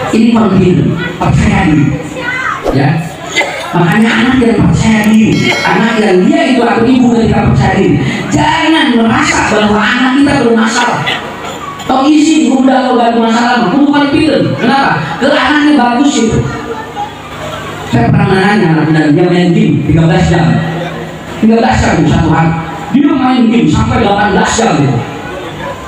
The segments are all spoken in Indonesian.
Ini confident, percaya diri. Ya. Makanya anak yang percaya diri, anak yang dia itu aku ibu ketika percaya diri, jangan merasa bahwa anak kita bermasalah. Toh isi gudang kalau gak ada masalah, kudu confident. Kenapa? Ke anaknya bagus itu. Saya pernah nanya anak dan dia main game 13 jam. 13 jam satu hari. Dia main game sampai 18 jam gitu.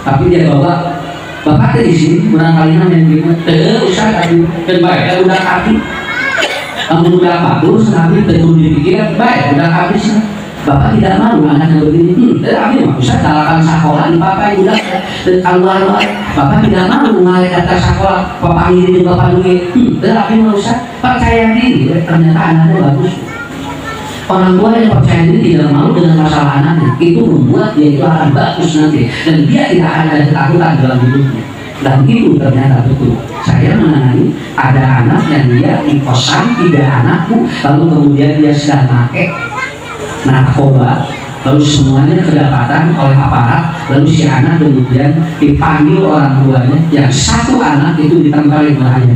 Tapi dia bawa bapak di sini barangkali main game. Usah tadi dan baik udah kaki. Kamu udah bagus, tapi tentu dipikir baik udah habis. Bapak tidak malu anaknya begini. Tapi usah dalakan sekolah di bapak udah keluar. Bapak tidak malu ngalih kata sekolah. Bapak ini bapak duit. Tapi nggak usah percaya diri. Ternyata anaknya bagus. Orang tua yang percaya diri tidak malu dengan masalah anaknya, itu membuat dia itu akan bagus nanti, dan dia tidak akan ada ketakutan dalam hidupnya. Dan itu ternyata betul. Saya menangani ada anak yang dia di kosan 3 anakku, lalu kemudian dia sedang pakai narkoba, lalu semuanya kedapatan oleh aparat, lalu si anak kemudian dipanggil orang tuanya, yang 1 anak itu ditempelin oleh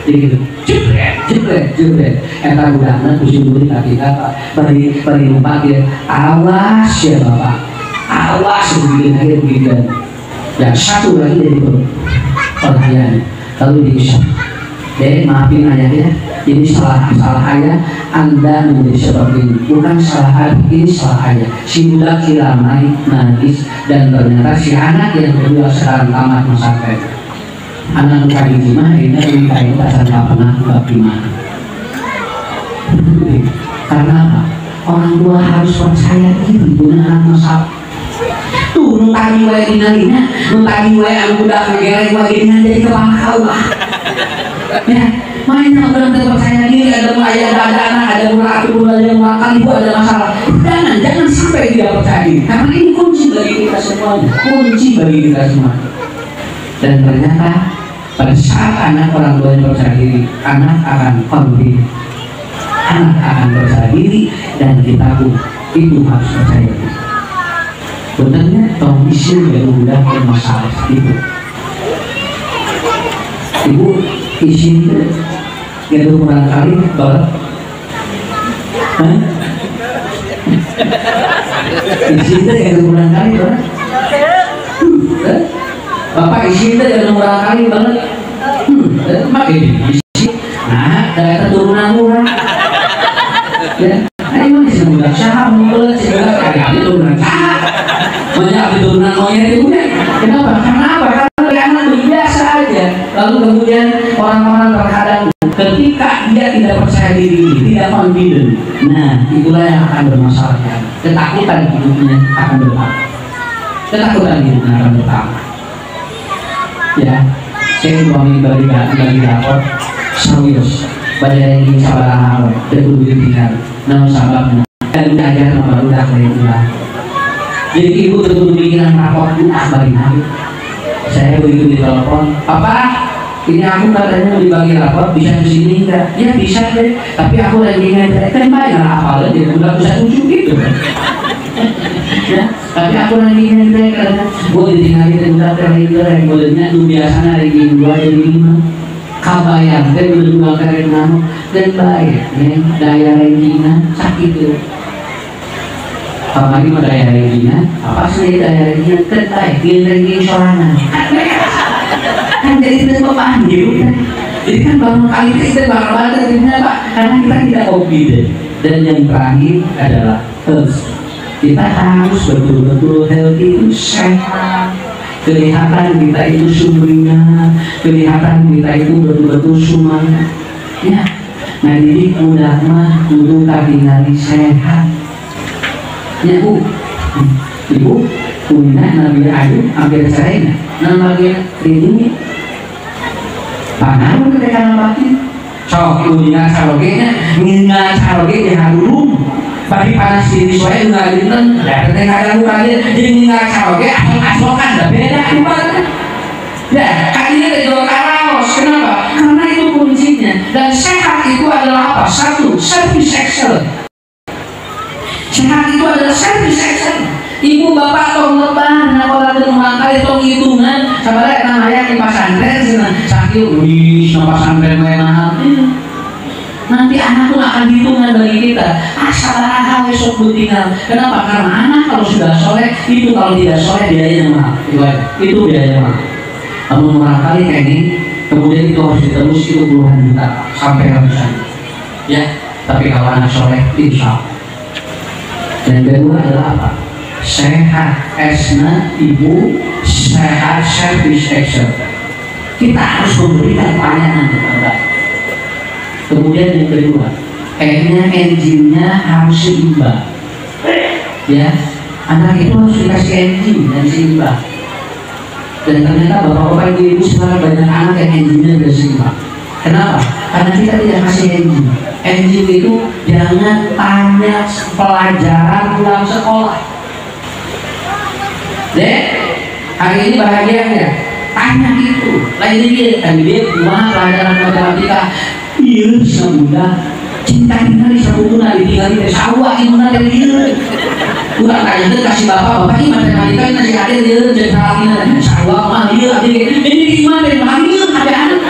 jadi jebret eta budakna kusi dulu kaki Pak beri numpak ya awas ya Bapak, awas begini yang 1 lagi dari perhatian lalu diusap deh maafin ayahnya, ini salah ayah, Anda menjadi seperti ini, bukan salah ayah, ini salah ayah. Si budak ramai nangis, dan ternyata si anak yang kedua sekarang tamat sampai anak muka di gimana ini nikah itu asal nggak pernah nggak gimana. Karena apa? Orang tua harus percaya diri punya anak masalah. Tuh nutagi wae dinalinya, nutagi wae anu budak ngegeleng wae dina jadi kepala kau lah. Ya, main orang percaya diri, ada anak, ada ratu, ada makan ibu, ada masalah. Jangan sampai tidak percaya diri, karena ini kunci bagi kita semuanya, kunci bagi kita semua. Dan ternyata pada saat anak orang tua yang percaya diri, anak akan confident, anak akan percaya diri, dan kita pun itu harus percaya diri. Benarnya tong isi yang mudah bermasalah itu. Ibu isi itu ya kurang kali barat. Isi itu ya kurang kali barat. Bapak isi itu ya kurang kali banget. Makin isi. Nah, ada turunan murah. Ya, ayo masih muda saham mulai segala kayak turunan saham. Banyak turunan monyet itu ya. Kenapa? Karena apa? Karena biasa aja. Lalu kemudian orang-orang terkadang ketika dia tidak percaya diri, tidak confident, nah itulah yang akan bermasalah. Ketakutan hidupnya akan bertambah. Ketakutan hidupnya akan bertambah. Ya, saya suami bagi rapor serius. Pada yang ingin sabar hal, terkudu tinggal, namun sababnya dan ajar nama udah kelihatan. Jadi ibu terkudu pikiran rapor itu bagi nabi. Saya begitu ditelepon, Papa, ini aku katanya mau dibagi rapor, bisa kesini enggak? Ya bisa deh, tapi aku lagi ngajak, kan bayar apa lah, dia udah bisa tunjuk gitu. Ya, tapi aku lagi ngajak karena gue ditinggalin dan udah terlalu yang bolehnya itu biasanya hari ini 2 jadi 5. Kabayang, dan udah 2 kali nama dan baik, ya, daya Regina sakit tuh. Apalagi mah daya Regina, apa sih daya Regina? Terbaik, dia lagi sorangan. Kan jadi itu pemanggil kan. Jadi kan bangun kali kita bakal banget Pak, karena kita tidak confident. Dan yang terakhir adalah health. Kita harus betul-betul healthy itu sehat. Kelihatan kita itu sumringah, kelihatan kita itu betul-betul semangat. Ya, nah jadi mudah mah kudu katingali sehat. Ya Bu, Ibu punya Nabi Ayub hampir serena, namanya ini panah ketika nambahin sok punya salogenya ngingat saloge dihalulung bagi panas diri soalnya nggak dinten dan ketika ada lukanya jadi ngingat saloge asal-asalkan udah beda ibaratnya ya kalinya dari dua karaos. Kenapa? Karena itu kuncinya. Dan sehat itu adalah apa? 1, service excellent. Sehat itu adalah service excellent. Ibu bapak tong lebar, nah kalau ada rumah kali tong hitungan, sabarnya namanya di pesantren, yuk di pesantren mahal. Nanti anak tuh akan hitungan bagi kita. Asal hal esok tinggal. Kenapa? Karena anak kalau sudah soleh itu, kalau tidak soleh biayanya mahal. Itu biaya mahal. Namun barangkali kayak ini, kemudian itu harus ditebus itu puluhan juta sampai ratusan. Ya, tapi kalau anak soleh insya Allah. Dan kedua adalah apa? Sehat esna ibu, sehat service action. Kita harus memberikan pelayanan yang terbaik. Kemudian yang kedua, kayaknya engine-nya harus seimbang. Ya, anak itu harus dikasih engine dan seimbang. Dan ternyata bapak-bapak ibu sekarang banyak anak yang engine-nya tidak seimbang. Kenapa? Karena kita tidak kasih engine. Engine itu jangan tanya pelajaran pulang sekolah. Dek, hari ini bahagia nggak? Tanya itu. Lain dia cuma pelajaran matematika. Iya, semudah cinta tinggal sabuna ditinggal di sawah ini mana dari dia. Udah kayaknya kasih bapak ini matematika ini masih ada dia jadi salahnya sawah mah dia ini gimana dari mana ada anak.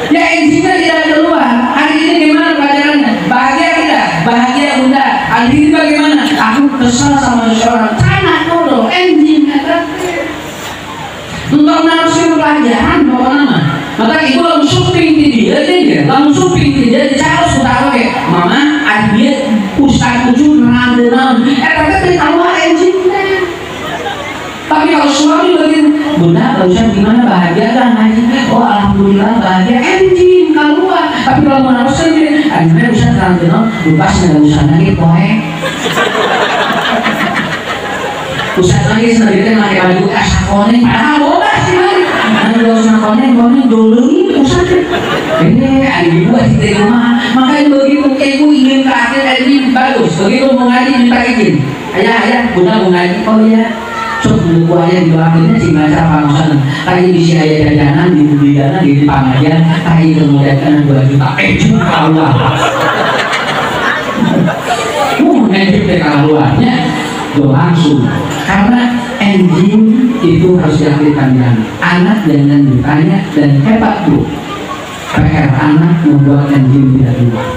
Ya intinya tidak keluar. Hari ini gimana pelajarannya? Bahagia tidak? Bahagia bunda. Hari ini bagaimana? Aku kesal sama seseorang. Tanah dulu, engine kata. Untuk narasi pelajaran bapak nama. Maka ibu langsung pinti dia, langsung pinti dia dicari sudah oke. Mama, adik dia ustaz ujung renang. Tapi keluar engine-nya. Tapi kalau suami begini, bunda barusan gimana bahagia kan? Oh alhamdulillah bahagia engine keluar. Tapi kalau mau narasi dia, akhirnya ustaz renang, lupas nggak usah nangis poe. Ustaz nangis sendiri pakai baju asakone, padahal bodas sih. Kalau senakonnya dulu ini Ustaz. Ini adik ibu di rumah. Makanya begitu ibu ingin ke akhir ini bagus. Begitu mau ngaji minta izin. Ayah, bunda mau ngaji. Oh iya. Sok dulu ayah di akhirnya sih baca panggilan. Tadi bisa ayah jajanan di budidana di pengajian. Tadi kemudian kan 2 juta. Juga Allah. Ngejip deh kalau luarnya. Langsung. Karena engine itu harus diaktifkan anak jangan ditanya dan hebat bu PR anak membuat engine tidak keluar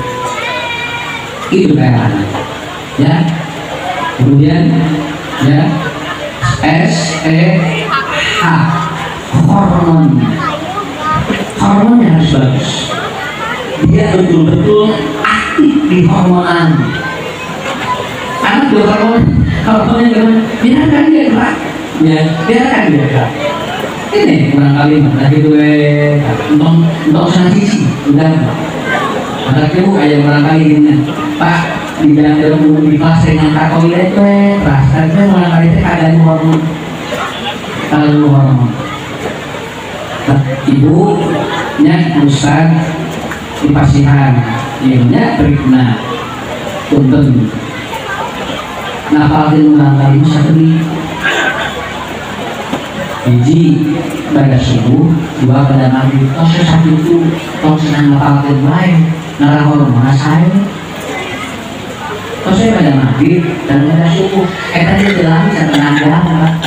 itu PR anak ya. Kemudian ya SEH hormonnya harus bagus, dia betul-betul aktif di hormonan. Anak hormonnya gimana? Biarkan dia gerak. Ya, biarkan dia gerak. Ini kurang kalimat. Lagi tuh untuk sana sisi. Udah. Anak ibu kayak barangkali gini. Pak, di dalam di kelas dengan kak toilet rasanya barangkali itu ada hormon. Kalau hormon. Ibu nya ustaz di pasihan. Ibunya berikna. Punten. Nafalin barangkali satu biji pada subuh, 2 pada maghrib. Oh sesat itu, kalau senang nafalin lain, narah hormon saya. Oh saya pada maghrib dan pada subuh. Tadi jelas saya tenang.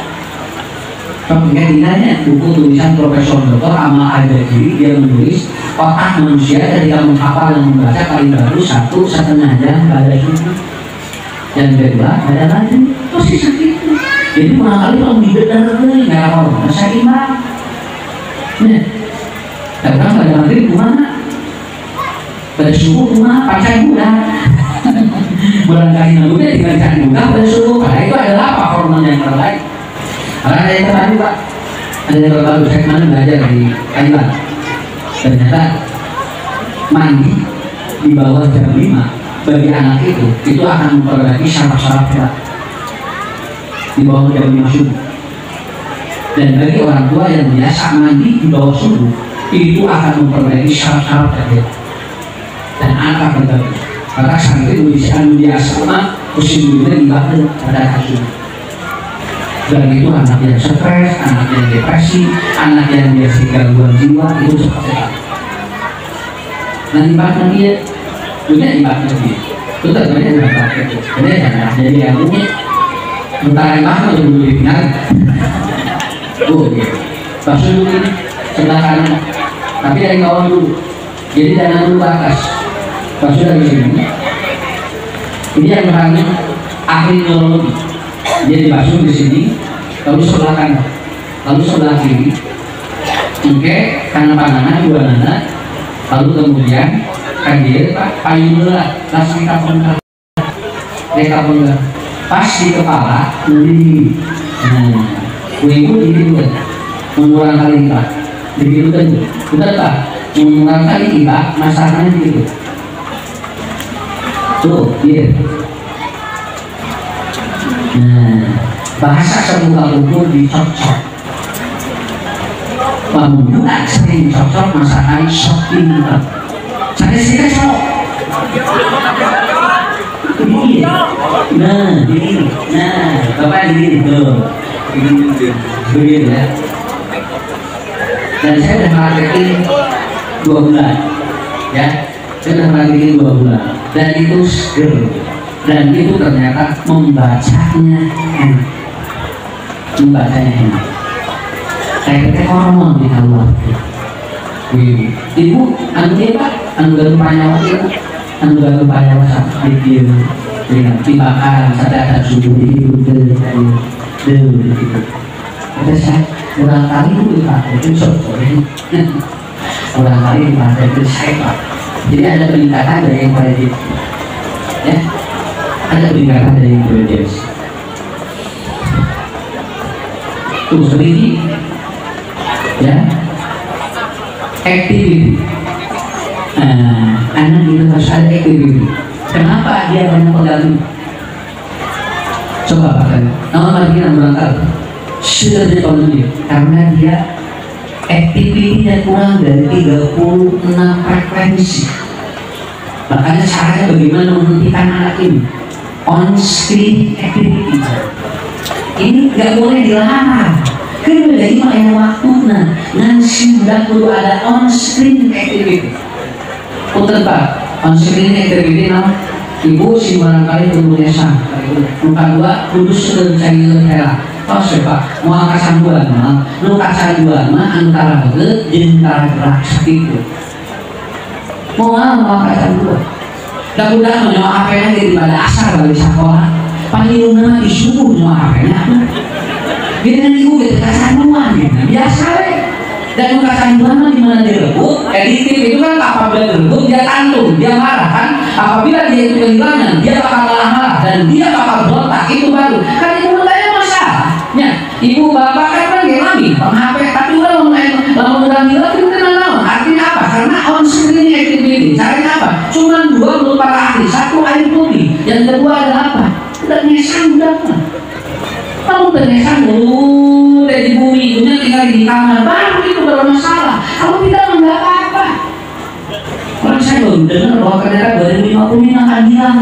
Kemudian dinanya buku tulisan Profesor Dr. Amal Al-Badri, dia menulis otak manusia ketika menghafal dan membaca paling baru 1,5 jam pada subuh. Yang kedua ada lagi posisi sakit. Jadi barangkali kalau dibedah nggak apa-apa sakit banget. Nih, sekarang pada maghrib kemana? Pada subuh kemana? Pacar muda. Barangkali nggak tinggal cari muda pada subuh. Karena itu adalah apa hormon yang terbaik. Karena ada yang terbaru pak. Ada yang terbaru saya kemarin belajar di Thailand. Ternyata mandi di bawah jam 5 bagi anak itu akan memperbaiki saraf-saraf berat di bawah jam 5 subuh. Dan bagi orang tua yang biasa mandi di bawah subuh itu akan memperbaiki saraf-saraf berat dan anak akan bagus. Maka saat itu biasa kesimpulannya dibantu pada kasus. Dan itu anak yang stres, anak yang depresi, anak yang biasa gangguan jiwa itu cepat-cepat. Nanti bahkan dia punya ibadah dia, itu terjadi dalam praktek itu. Ini jangan jadi yang punya mentara yang mahal untuk dulu dipindah. Oh, gitu. Maksud ini sebelah kanan tapi dari bawah dulu. Jadi jangan dulu ke atas. Pas sudah di sini, ini yang namanya ahli neurologi. Dia dibasuh di sini, lalu sebelah kanan, lalu sebelah kiri. Oke, kanan pandangan dua nana, lalu kemudian kan dia payung berat, langsung kita bongkar, pas di kepala, ini, ibu ini juga mengulang kali lipat, begitu kan? Betul tak? Mengulang kali lipat, masalahnya begitu. Tuh, dia. Nah, bahasa sebuah ukur dicocok. Pemuda sering cocok masakan sok pinter. Saya cocok. Ini. Nah, ini. Nah, bapak ini tuh. Begini ya. Dan saya sudah marketing 2 bulan, ya. Saya sudah marketing 2 bulan. Dan itu seger. Dan itu ternyata membacanya enak. Membacanya enak. Kayak hormon di awal. Ibu, anu pak, anu garu panyawa itu, anu garu panyawa sampai dia dengan timbangan ada suhu itu gitu. Terus saya ulang kali itu dipakai itu soalnya, ulang kali dipakai itu saya pak. Jadi ada peningkatan dari yang kredit, ya, ada peningkatan dari yang kredit. Tuh seperti ya, activity. Anak itu harus ada activity. Kenapa dia banyak pegang? Coba Pak, nama lagi berangkat sudah ekonomi karena dia activity-nya kurang dari 36 frekuensi. Makanya caranya bagaimana menghentikan anak ini on screen activity. Ini nggak boleh dilarang. Kan dari mana waktunya nanti sudah perlu ada on screen activity. Punten Pak, on screen activity nama ibu si barangkali perlu desa. Luka dua kudus cair hela. Tos Pak, mau angkasan dua mah, lukasan dua mah antara beget jentara gerak segitu. Mau angkasan dua. Mudah-mudahan menyoal apa-nya daripada asar dari sekolah. Panilungan disuruh menyoal apa-nya. Dengan ibu gitu kasanuan gitu biasa we. Dan kasanuan mah dimana direbut editif itu kan apabila direbut dia tanggung, dia marah kan. Apabila dia itu kehilangan dia bakal marah dan dia bakal berontak, itu baru kan ibu tanya masalahnya. Ibu bapak kan ngelami HP tapi udah udah bilang itu kenal artinya apa? Karena on screen activity caranya apa? Cuman 2 menurut para ahli, 1 air putih, yang kedua adalah apa? Udah nyesang udah kan. Kamu ternyata dulu dari bumi dunia tinggal di kamar baru itu bermasalah. Kalau tidak enggak apa-apa. Orang saya belum dengar bahwa ternyata 2050 ini akan hilang.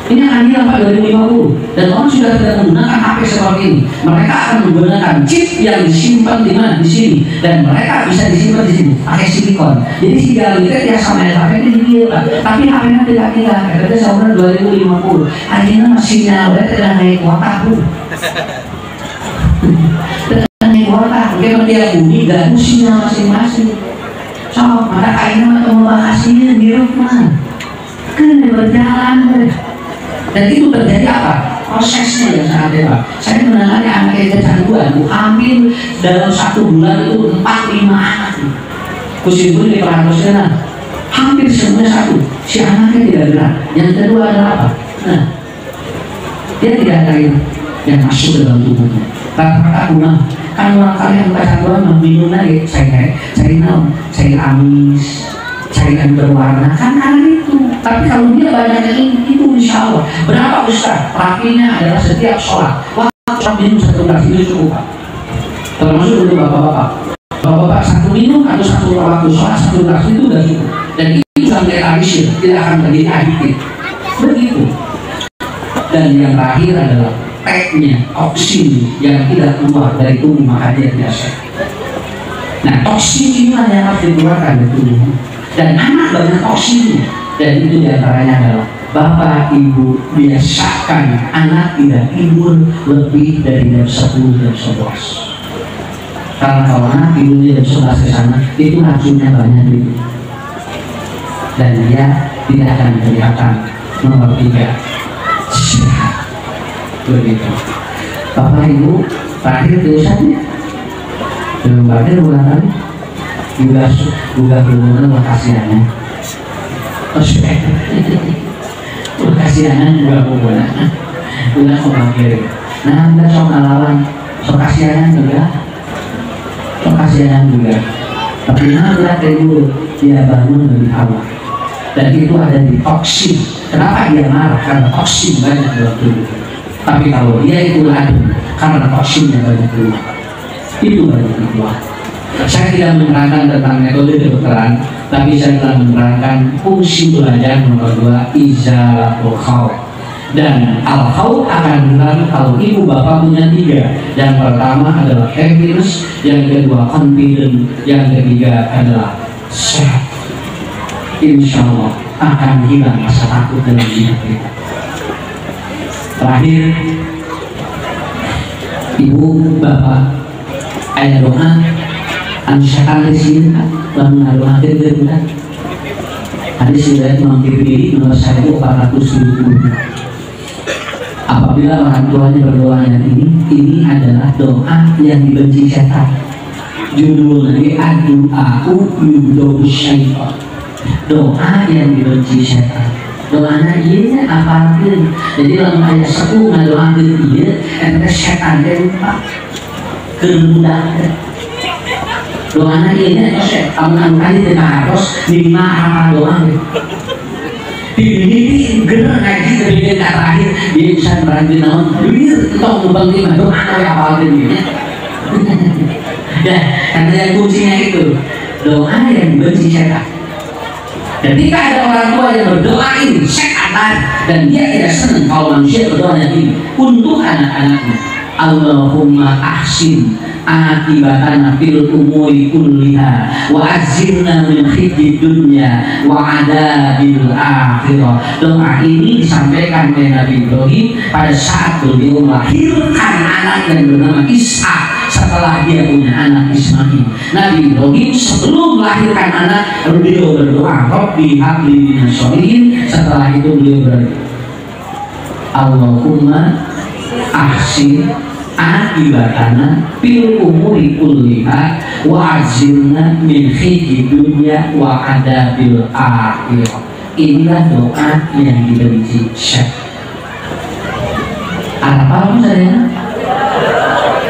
Ini akan hilang Pak 2050. Dan orang sudah tidak menggunakan HP seperti ini. Mereka akan menggunakan chip yang disimpan di mana di sini dan mereka bisa disimpan di sini pakai silikon. Jadi si dalam itu ya sama HP ini dihilang. Tapi HP-nya tidak hilang. Kata saya 2050. Akhirnya masih nyala tidak naik kuota Bu. Dengan kuota, mungkin dia bumi dan musimnya masing-masing. So, maka kainnya atau membahasnya di rumah. Kan berjalan. Dan itu terjadi apa? Prosesnya yang sangat hebat. Saya menangani anak yang kecanduan, hamil dalam 1 bulan itu 4-5 anak. Kusimpul di perhatian, hampir semuanya satu. Si anaknya tidak gerak. Yang kedua adalah apa? Nah, dia tidak ada yang masuk dalam tubuhnya. Kata-kata rumah, kan orang kalian kecanduan minum lagi, saya amis, cairan berwarna, kan karena itu. Tapi kalau dia banyak itu insya Allah. Berapa Ustaz? Rapinya adalah setiap sholat. Waktu minum 1 gelas itu cukup Pak. Termasuk untuk bapak-bapak. Bapak-bapak 1 minum atau 1 waktu sholat 1 gelas itu sudah cukup. Dan itu sampai habis tidak akan terjadi adiktif. Begitu. Dan yang terakhir adalah teknya, toksin yang tidak keluar dari tubuh, maka dia tidak sehat. Nah, toksin inilah yang harus dikeluarkan dari tubuh. Dan anak banyak toksin. Dan itu diantaranya adalah bapak ibu biasakan anak tidak tidur lebih dari jam 10 jam 11. Karena kalau anak ibunya sudah ke sana, itu racunnya banyak itu, dan dia tidak akan kelihatan. Nomor 3, sehat. Begitu. Bapak Ibu, terakhir tulisannya belum berakhir bulan kali juga berhubungan lokasiannya. Lokasiannya juga berhubungan. Udah kembali. Nah, anda sok ngalawan, sok kasihanan juga, sok kasihanan juga. Tapi nah dulu dia bangun dari awal, dan itu ada di toksin. Kenapa dia marah? Karena toksin banyak dalam tubuh. Tapi kalau dia itu lalu karena toksinnya banyak keluar, itu banyak keluar. Saya tidak menerangkan tentang metode kedokteran, tapi saya telah menerangkan fungsi belajar nomor 2, izalatul khauf. Dan al-khauf akan hilang kalau ibu bapak punya 3. Yang pertama adalah happiness, yang kedua confident, yang ketiga adalah sehat. Insya Allah akan hilang rasa takut dalam hidup kita. Terakhir, ibu bapak, ayah doa ansya'al disini lalu ngaruhakan gerudah hadis riwayat Imam Tirmidzi nomor 1470. Apabila orang tuanya berdoa yang ini adalah doa yang dibenci setan. Judulnya ad-du'a'u yudhu syaitan, doa yang dibenci setan. Doanya ini apapun, jadi dalam ayat 10 ngadoakan dia ente setan dia lupa kemudahan. Doanya ini kamu kali tidak harus lima apa doang. Ini gerak ngaji dari kata terakhir dia bisa berhenti naon dunia untuk lubang 5 doa kayak apa ini. Ya, karena yang kuncinya itu doa yang dibenci setan. Ketika ada orang tua yang berdoa ini setan dan dia tidak senang kalau manusia berdoa yang ini untuk anak-anaknya, Allahumma ahsin akibatana fil umuri kulliha wa azirna min khizyi dunya wa adabil akhirah. Doa ini disampaikan oleh Nabi Ibrahim pada saat beliau melahirkan anak yang bernama Ishak setelah dia punya anak Ismail. Nabi Ibrahim sebelum melahirkan anak beliau berdoa Rabbi habli minas sholihin. Setelah itu beliau berdoa Allahumma ahsin akibatana fil umuri kulliha wa azirna min khizyi dunya wa adabil akhirah. Inilah doa yang dibenci syaitan. Apa saya?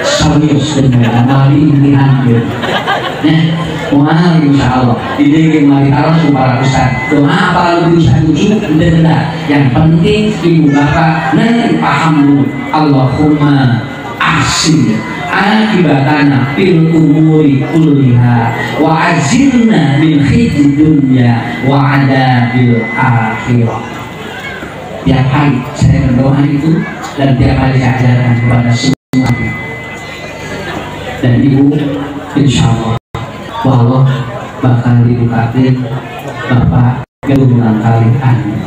Serius dengan kali ini hampir. Wah, insya Allah ide yang mari taruh supaya besar doa apa lebih bisa tujuh benar. Yang penting ibu bapak nanti paham dulu. Allahumma ahsin akibatana fil umuri kulliha wa azirna min khizyi dunya wa adabil akhirah. Tiap hari saya berdoa itu dan tiap hari saya ajarkan kepada semua. Dan ibu insya Allah Allah bakal dibukain bapak berulang kali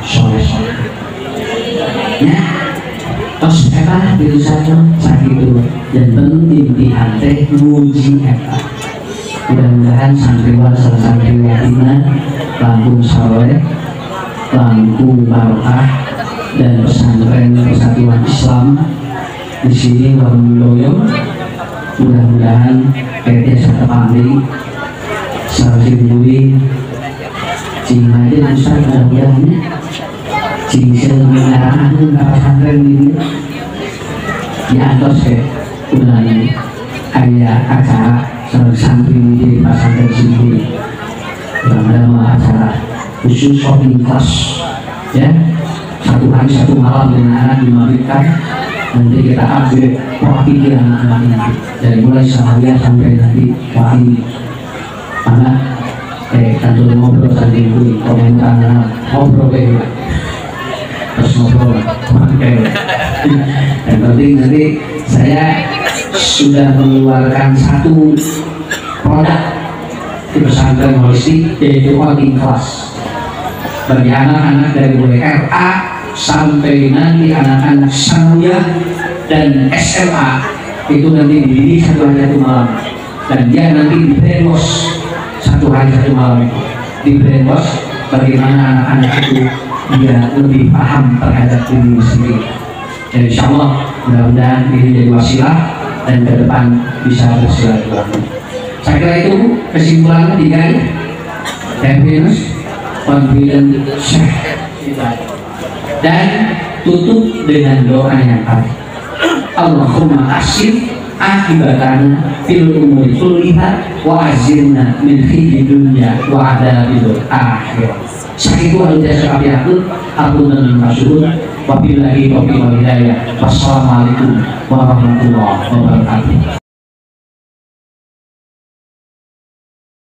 soleh-soleh ya. Terus eta itu saja sakit dulu dan penting di hati muji eta. Mudah-mudahan santriwan santriwatina langkung soleh, langkung barokah dan pesantren Persatuan Islam di sini warung doyong. Mudah-mudahan PT Satapandi Sarjin Bui Cing aja Ustaz mudah-mudahan Cing semengarang ke pesantren ini ya antos ke udah ini kayak acara santri di pesantren sini mudah-mudahan mau acara khusus shopping class ya, 1 hari 1 malam dengan anak dimarikan. Nanti kita update pola pikir anak-anak ini dari mulai seharian sampai nanti pagi. Karena kantor ngobrol tadi dulu komentar ngobrol beda terus ngobrol pakai. Dan penting nanti saya sudah mengeluarkan 1 produk di pesantren holistik yaitu coding class bagi anak-anak dari mulai RA sampai nanti anak-anak sanawiyah dan SMA itu nanti dididik 1 hari 1 malam dan dia nanti di brainwash satu hari satu malam itu, di brainwash bagaimana anak-anak itu dia lebih paham terhadap diri sendiri. Dan insya Allah mudah-mudahan ini jadi wasilah dan ke depan bisa bersilaturahmi. Saya kira itu kesimpulannya 3 ya. Happiness, confident, share. Dan tutup dengan doa yang baik. Allahumma asyik akibatana fil umuri kulliha wa azirna min khizyi dunya wa adabil akhirah. Sakitu al-jasa kabiyatun Abdul Masyur wabillahi taufiq wal hidayah. Wassalamualaikum warahmatullahi wabarakatuh.